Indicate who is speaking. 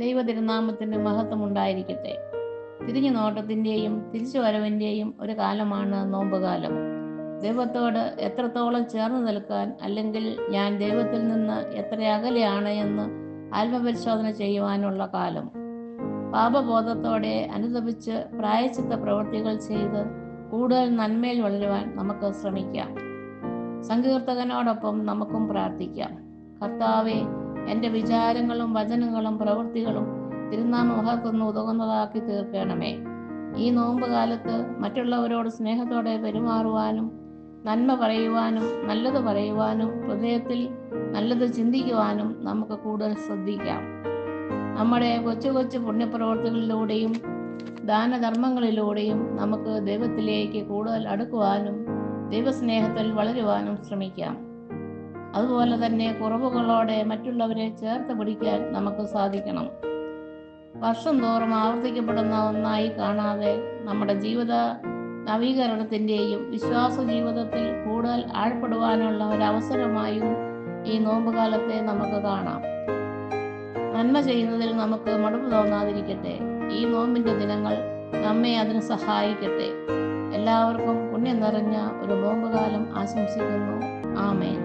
Speaker 1: ദൈവ തിരുനാമത്തിന് മഹത്വം ഉണ്ടായിരിക്കട്ടെ. തിരിഞ്ഞു നോട്ടത്തിൻ്റെയും തിരിച്ചുവരവിൻ്റെയും ഒരു കാലമാണ് നോമ്പുകാലം. ദൈവത്തോട് എത്രത്തോളം ചേർന്ന് നിൽക്കാൻ, അല്ലെങ്കിൽ ഞാൻ ദൈവത്തിൽ നിന്ന് എത്ര അകലെയാണ് എന്ന് ആത്മപരിശോധന ചെയ്യുവാനുള്ള കാലം. പാപബോധത്തോടെ അനുദപിച്ച് പ്രായശ്ചിത്ത പ്രവൃത്തികൾ ചെയ്ത് കൂടുതൽ നന്മയിൽ വളരുവാൻ നമുക്ക് ശ്രമിക്കാം. സങ്കീർത്തകനോടൊപ്പം നമുക്കും പ്രാർത്ഥിക്കാം. കർത്താവേ, എൻ്റെ വിചാരങ്ങളും വചനങ്ങളും പ്രവൃത്തികളും തിരുനാമ മഹത്വത്തിന് ഉതകുന്നതാക്കി തീർക്കണമേ. ഈ നോമ്പ് കാലത്ത് മറ്റുള്ളവരോട് സ്നേഹത്തോടെ പെരുമാറുവാനും, നന്മ പറയുവാനും, നല്ലത് പറയുവാനും, ഹൃദയത്തിൽ നല്ലത് ചിന്തിക്കുവാനും നമുക്ക് കൂടുതൽ ശ്രദ്ധിക്കാം. നമ്മുടെ കൊച്ചു കൊച്ചു പുണ്യപ്രവർത്തികളിലൂടെയും ദാനധർമ്മങ്ങളിലൂടെയും നമുക്ക് ദൈവത്തിലേക്ക് കൂടുതൽ അടുക്കുവാനും ദൈവസ്നേഹത്തിൽ വളരുവാനും ശ്രമിക്കാം. അതുപോലെ തന്നെ കുറവുകളോടെ മറ്റുള്ളവരെ ചേർത്ത് പിടിക്കാൻ നമുക്ക് സാധിക്കണം. വർഷം തോറും ആവർത്തിക്കപ്പെടുന്ന ഒന്നായി കാണാതെ നമ്മുടെ ജീവിത നവീകരണത്തിൻ്റെയും വിശ്വാസ ജീവിതത്തിൽ കൂടുതൽ ആഴപ്പെടുവാനുള്ള ഒരവസരമായും ഈ നോമ്പുകാലത്തെ നമുക്ക് കാണാം. നന്മ ചെയ്യുന്നതിൽ നമുക്ക് മടുപ്പ് തോന്നാതിരിക്കട്ടെ. ഈ നോമ്പിൻ്റെ ദിനങ്ങൾ നമ്മെ അതിന് സഹായിക്കട്ടെ. എല്ലാവർക്കും പുണ്യം നിറഞ്ഞ ഒരു നോമ്പുകാലം ആശംസിക്കുന്നു. ആമേൻ.